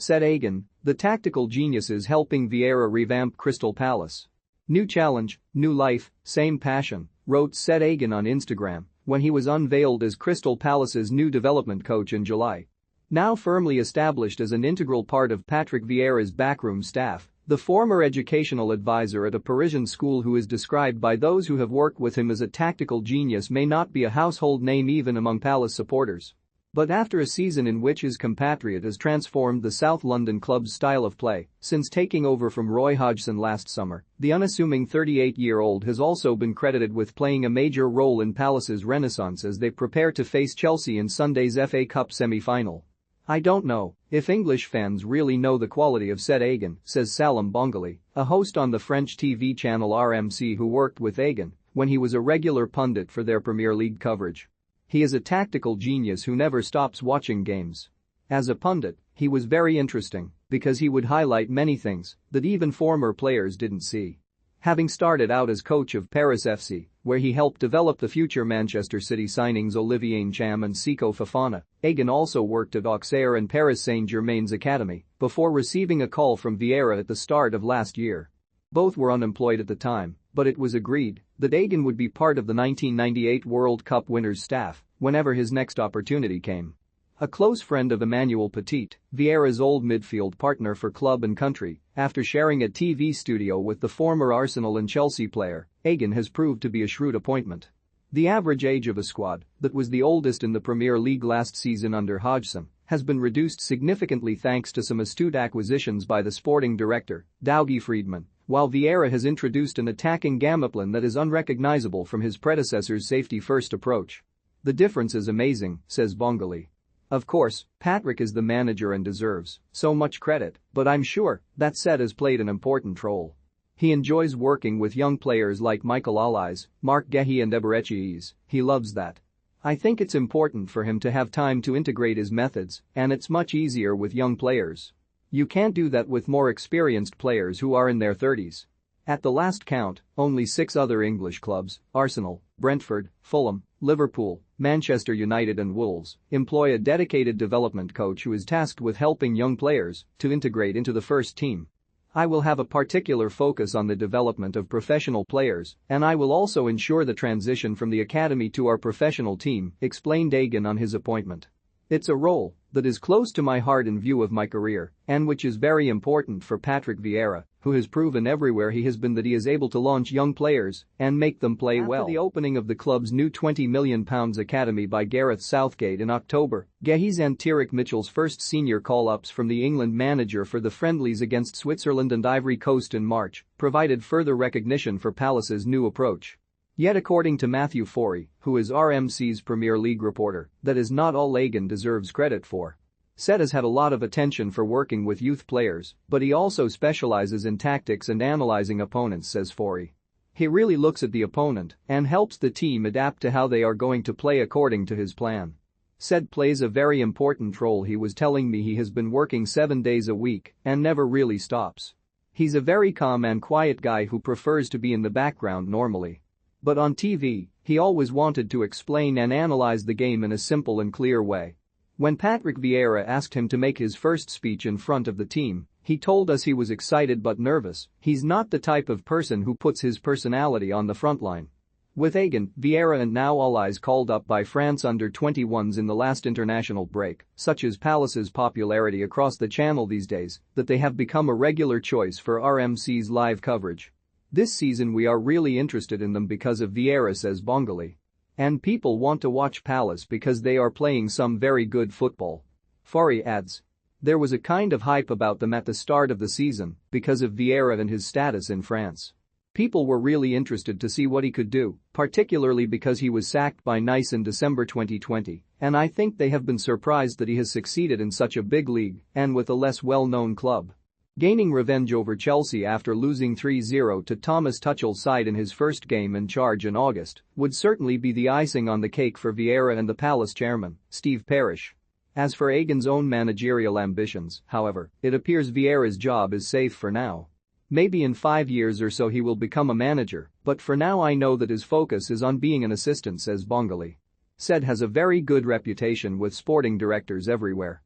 said Aïgoun, the tactical genius is helping Vieira revamp Crystal Palace. New challenge, new life, same passion, wrote Saïd Aïgoun on Instagram when he was unveiled as Crystal Palace's new development coach in July. Now firmly established as an integral part of Patrick Vieira's backroom staff, the former educational advisor at a Parisian school who is described by those who have worked with him as a tactical genius may not be a household name even among Palace supporters. But after a season in which his compatriot has transformed the South London club's style of play since taking over from Roy Hodgson last summer, the unassuming 38-year-old has also been credited with playing a major role in Palace's renaissance as they prepare to face Chelsea in Sunday's FA Cup semi-final. I don't know if English fans really know the quality of Saïd Aïgoun, says Salam Bongali, a host on the French TV channel RMC who worked with Aïgoun when he was a regular pundit for their Premier League coverage. He is a tactical genius who never stops watching games. As a pundit, he was very interesting because he would highlight many things that even former players didn't see. Having started out as coach of Paris FC, where he helped develop the future Manchester City signings Olivier Ntcham and Seko Fofana, Aïgoun also worked at Auxerre and Paris Saint-Germain's academy before receiving a call from Vieira at the start of last year. Both were unemployed at the time, but it was agreed that Aïgoun would be part of the 1998 World Cup winners' staff whenever his next opportunity came. A close friend of Emmanuel Petit, Vieira's old midfield partner for club and country, after sharing a TV studio with the former Arsenal and Chelsea player, Aïgoun has proved to be a shrewd appointment. The average age of a squad that was the oldest in the Premier League last season under Hodgson has been reduced significantly thanks to some astute acquisitions by the sporting director, Dougie Friedman, while Vieira has introduced an attacking gameplan that is unrecognizable from his predecessor's safety-first approach. The difference is amazing, says Bongali. Of course, Patrick is the manager and deserves so much credit, but I'm sure that Saïd has played an important role. He enjoys working with young players like Michael Olise, Marc Guéhi and Eberechi. He loves that. I think it's important for him to have time to integrate his methods, and it's much easier with young players. You can't do that with more experienced players who are in their 30s. At the last count, only 6 other English clubs, Arsenal, Brentford, Fulham, Liverpool, Manchester United and Wolves, employ a dedicated development coach who is tasked with helping young players to integrate into the first team. I will have a particular focus on the development of professional players, and I will also ensure the transition from the academy to our professional team, explained Aïgoun on his appointment. It's a role that is close to my heart in view of my career and which is very important for Patrick Vieira, who has proven everywhere he has been that he is able to launch young players and make them play well. After the opening of the club's new £20 million academy by Gareth Southgate in October, Guéhi's and Tyrick Mitchell's first senior call-ups from the England manager for the friendlies against Switzerland and Ivory Coast in March provided further recognition for Palace's new approach. Yet according to Matthew Forey, who is RMC's Premier League reporter, that is not all Aïgoun deserves credit for. Saïd has had a lot of attention for working with youth players, but he also specializes in tactics and analyzing opponents, says Forey. He really looks at the opponent and helps the team adapt to how they are going to play according to his plan. Saïd plays a very important role. He was telling me he has been working 7 days a week and never really stops. He's a very calm and quiet guy who prefers to be in the background normally. But on TV, he always wanted to explain and analyze the game in a simple and clear way. When Patrick Vieira asked him to make his first speech in front of the team, he told us he was excited but nervous. He's not the type of person who puts his personality on the front line. With Aïgoun, Vieira and now Olise called up by France under-21s in the last international break, such as Palace's popularity across the channel these days, that they have become a regular choice for RMC's live coverage. This season we are really interested in them because of Vieira, says Bongali. And people want to watch Palace because they are playing some very good football. Forey adds. There was a kind of hype about them at the start of the season because of Vieira and his status in France. People were really interested to see what he could do, particularly because he was sacked by Nice in December 2020, and I think they have been surprised that he has succeeded in such a big league and with a less well-known club. Gaining revenge over Chelsea after losing 3-0 to Thomas Tuchel's side in his first game in charge in August would certainly be the icing on the cake for Vieira and the Palace chairman, Steve Parish. As for Aïgoun's own managerial ambitions, however, it appears Vieira's job is safe for now. Maybe in 5 years or so he will become a manager, but for now I know that his focus is on being an assistant, says Bongali. Saïd has a very good reputation with sporting directors everywhere.